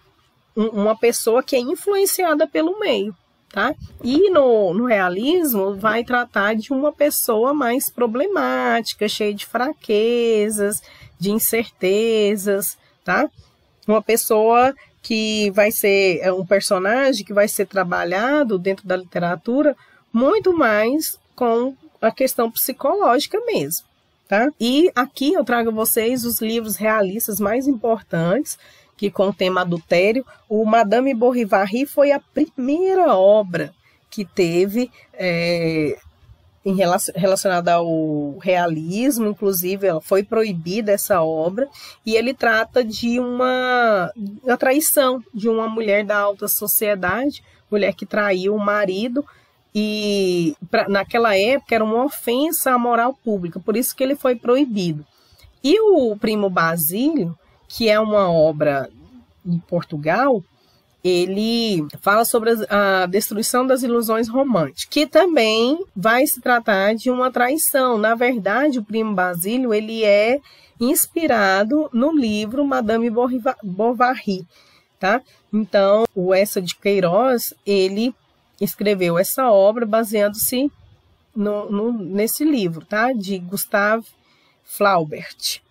S1: uma pessoa que é influenciada pelo meio. Tá? E no realismo vai tratar de uma pessoa mais problemática, cheia de fraquezas, de incertezas. Tá? Uma pessoa que vai ser um personagem que vai ser trabalhado dentro da literatura muito mais com a questão psicológica mesmo. Tá? E aqui eu trago a vocês os livros realistas mais importantes, que com o tema adultério, o Madame Bovary foi a primeira obra que teve relacionada ao realismo, inclusive ela foi proibida essa obra, e ele trata de uma traição de uma mulher da alta sociedade, mulher que traiu o marido, e naquela época era uma ofensa à moral pública, por isso que ele foi proibido. E o Primo Basílio, que é uma obra em Portugal, ele fala sobre a destruição das ilusões românticas, que também vai se tratar de uma traição. Na verdade, o Primo Basílio ele é inspirado no livro Madame Bovary, tá? Então, o Eça de Queiroz, ele escreveu essa obra baseando-se nesse livro, tá? De Gustave Flaubert.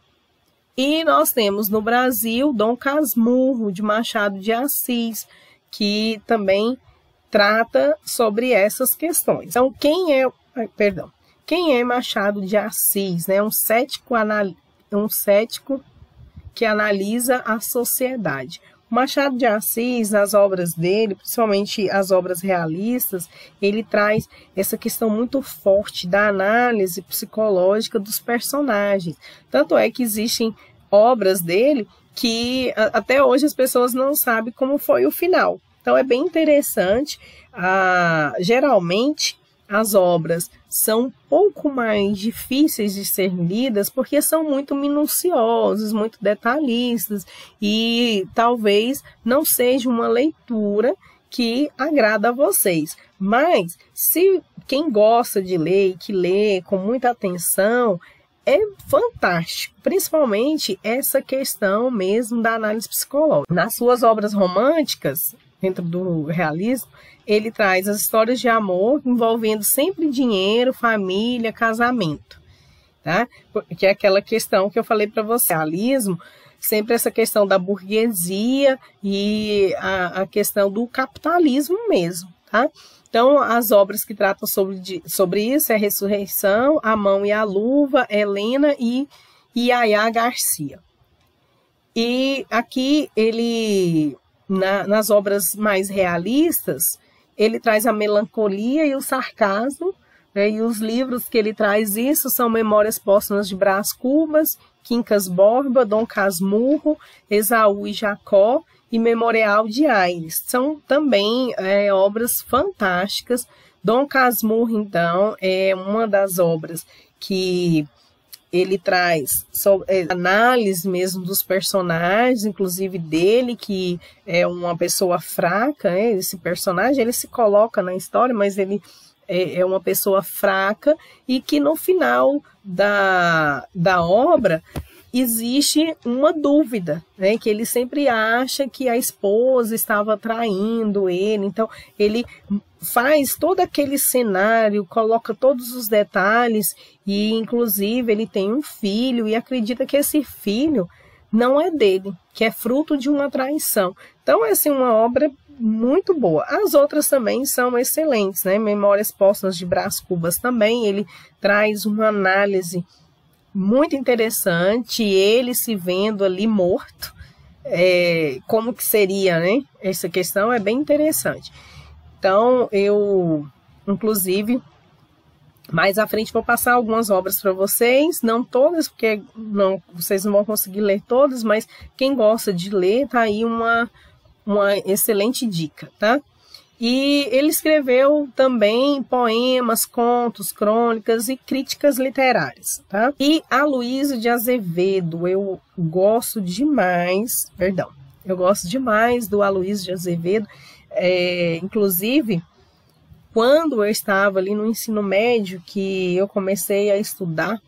S1: E nós temos no Brasil Dom Casmurro, de Machado de Assis, que também trata sobre essas questões. Então, quem é Machado de Assis? Né? Um cético que analisa a sociedade. Machado de Assis, nas obras dele, principalmente as obras realistas, ele traz essa questão muito forte da análise psicológica dos personagens. Tanto é que existem obras dele que até hoje as pessoas não sabem como foi o final. Então é bem interessante. Geralmente as obras são um pouco mais difíceis de ser lidas porque são muito minuciosas, muito detalhistas e talvez não seja uma leitura que agrada a vocês. Mas se quem gosta de ler e que lê com muita atenção, é fantástico, principalmente essa questão mesmo da análise psicológica. Nas suas obras românticas, dentro do realismo, ele traz as histórias de amor envolvendo sempre dinheiro, família, casamento, tá? Que é aquela questão que eu falei para você, realismo, sempre essa questão da burguesia e a questão do capitalismo mesmo, tá? Então, as obras que tratam sobre isso é Ressurreição, A Mão e a Luva, Helena e Yaya Garcia. E aqui ele, nas obras mais realistas, ele traz a melancolia e o sarcasmo, né? E os livros que ele traz isso são Memórias Póstumas de Brás Cubas, Quincas Borba, Dom Casmurro, Esaú e Jacó e Memorial de Aires. São também obras fantásticas. Dom Casmurro, então, é uma das obras que ele traz sobre análise mesmo dos personagens, inclusive dele, que é uma pessoa fraca, né? Esse personagem, ele se coloca na história, mas ele é uma pessoa fraca e que no final da obra existe uma dúvida, né? Que ele sempre acha que a esposa estava traindo ele, então ele faz todo aquele cenário, coloca todos os detalhes e inclusive ele tem um filho e acredita que esse filho não é dele, que é fruto de uma traição. Então, essa é uma obra muito boa. As outras também são excelentes, né? Memórias Póstumas de Brás Cubas também, ele traz uma análise muito interessante, ele se vendo ali morto, como que seria, né? Essa questão é bem interessante. Então, eu, inclusive, mais à frente vou passar algumas obras para vocês, não todas, porque vocês não vão conseguir ler todas, mas quem gosta de ler, tá aí uma excelente dica, tá? E ele escreveu também poemas, contos, crônicas e críticas literárias, tá? E Aloysio de Azevedo, eu gosto demais do Aloysio de Azevedo. Inclusive, quando eu estava ali no ensino médio, que eu comecei a estudar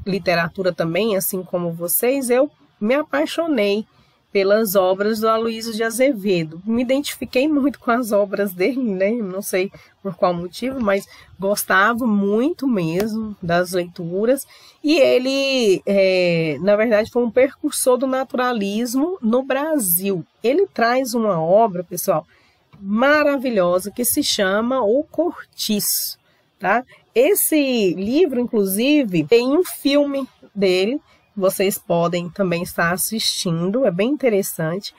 S1: literatura também, assim como vocês, eu me apaixonei pelas obras do Aloysio de Azevedo. Me identifiquei muito com as obras dele, né? Não sei por qual motivo, mas gostava muito mesmo das leituras. E ele, na verdade, foi um precursor do naturalismo no Brasil. Ele traz uma obra, pessoal, maravilhosa que se chama O Cortiço, tá? Esse livro, inclusive, tem um filme dele, vocês podem também estar assistindo, é bem interessante.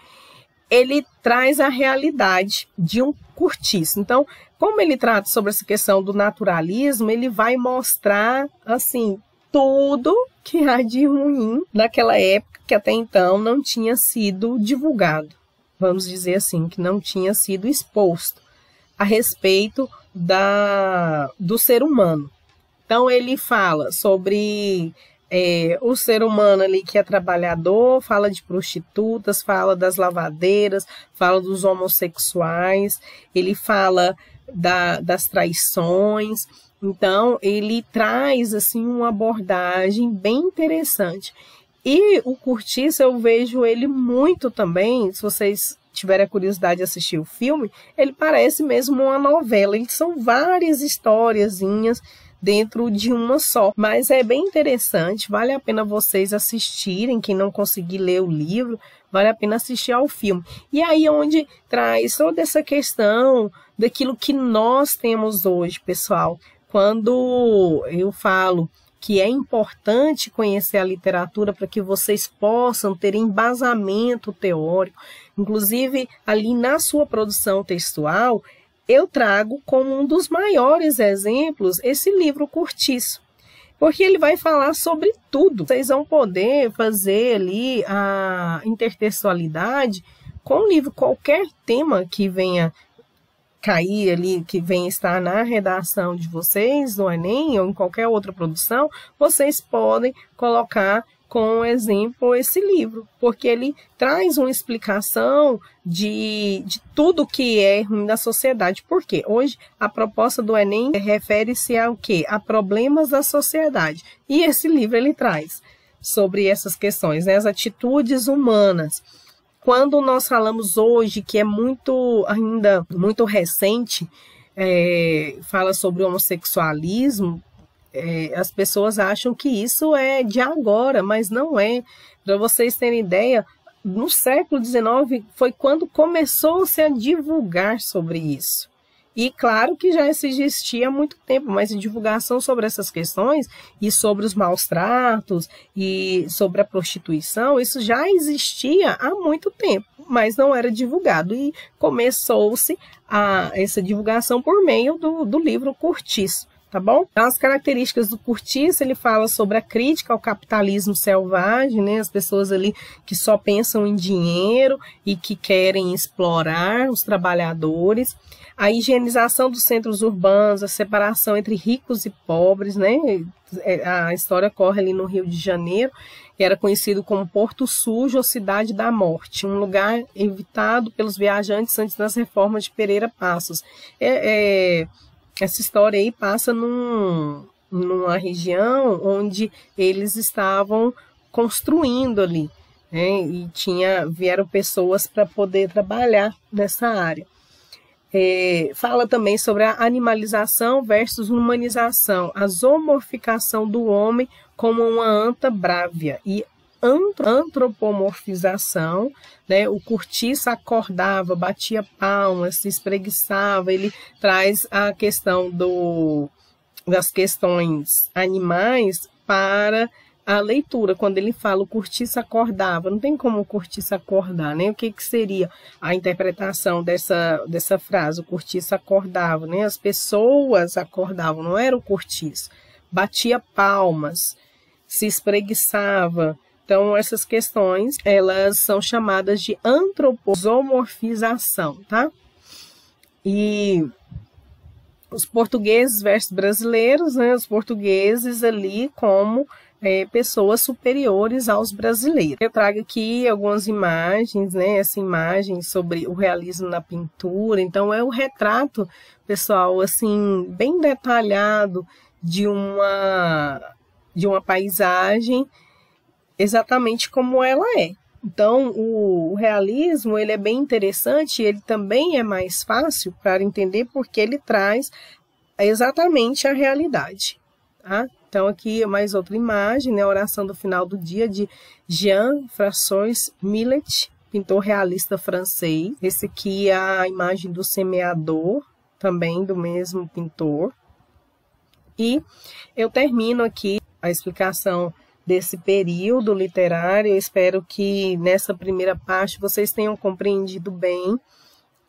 S1: Ele traz a realidade de um cortiço. Então, como ele trata sobre essa questão do naturalismo, ele vai mostrar, assim, tudo que há de ruim naquela época que até então não tinha sido divulgado. Vamos dizer assim, que não tinha sido exposto a respeito do ser humano. Então, ele fala sobre o ser humano ali que é trabalhador, fala de prostitutas, fala das lavadeiras, fala dos homossexuais, ele fala das traições. Então, ele traz assim uma abordagem bem interessante. E o Cortiço, eu vejo ele muito também, se vocês tiverem a curiosidade de assistir o filme, ele parece mesmo uma novela. São várias historiazinhas dentro de uma só, mas é bem interessante, vale a pena vocês assistirem, quem não conseguir ler o livro, vale a pena assistir ao filme. E aí onde traz toda essa questão daquilo que nós temos hoje, pessoal. Quando eu falo que é importante conhecer a literatura para que vocês possam ter embasamento teórico. Inclusive, ali na sua produção textual, eu trago como um dos maiores exemplos esse livro Curtiço, porque ele vai falar sobre tudo. Vocês vão poder fazer ali a intertextualidade com o livro. Qualquer tema que venha cair ali, que venha estar na redação de vocês, no Enem ou em qualquer outra produção, vocês podem colocar como exemplo esse livro, porque ele traz uma explicação de tudo que é ruim da sociedade. Por quê? Hoje a proposta do Enem refere-se ao quê? A problemas da sociedade. E esse livro ele traz sobre essas questões, né? As atitudes humanas. Quando nós falamos hoje, que é ainda muito recente, fala sobre o homossexualismo, as pessoas acham que isso é de agora, mas não é. Para vocês terem ideia, no século XIX foi quando começou-se a divulgar sobre isso. E claro que já existia há muito tempo, mas a divulgação sobre essas questões e sobre os maus tratos e sobre a prostituição, isso já existia há muito tempo, mas não era divulgado. E começou-se essa divulgação por meio do livro Curtiço. Tá bom? Então, as características do Curtiço, ele fala sobre a crítica ao capitalismo selvagem, né? As pessoas ali que só pensam em dinheiro e que querem explorar os trabalhadores, a higienização dos centros urbanos, a separação entre ricos e pobres, né? A história ocorre ali no Rio de Janeiro, que era conhecido como Porto Sujo ou Cidade da Morte, um lugar evitado pelos viajantes antes das reformas de Pereira Passos. Essa história aí passa numa região onde eles estavam construindo ali, né? E vieram pessoas para poder trabalhar nessa área. Fala também sobre a animalização versus humanização, a zoomorficação do homem como uma anta brávia e antropomorfização, né? O Curtiço acordava, batia palmas, se espreguiçava. Ele traz a questão das questões animais para a leitura. Quando ele fala o Curtiço acordava, não tem como o Curtiço acordar, né? O que seria a interpretação dessa frase? O Curtiço acordava, né? As pessoas acordavam, não era o Curtiço. Batia palmas, se espreguiçava. Então, essas questões, elas são chamadas de antropomorfização, tá? E os portugueses versus brasileiros, né? Os portugueses ali como pessoas superiores aos brasileiros. Eu trago aqui algumas imagens, né? Essa imagem sobre o realismo na pintura. Então, é o retrato, pessoal, assim, bem detalhado de uma paisagem, exatamente como ela é. Então, o realismo, ele é bem interessante, ele também é mais fácil para entender porque ele traz exatamente a realidade, tá? Então, aqui mais outra imagem, né? A oração do final do dia de Jean-François Millet, pintor realista francês. Esse aqui é a imagem do semeador, também do mesmo pintor. E eu termino aqui a explicação desse período literário. Eu espero que nessa primeira parte vocês tenham compreendido bem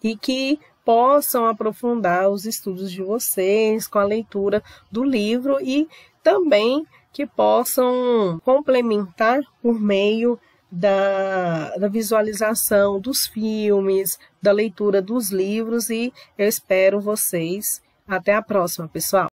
S1: e que possam aprofundar os estudos de vocês com a leitura do livro e também que possam complementar por meio da visualização dos filmes, da leitura dos livros, e eu espero vocês. Até a próxima, pessoal!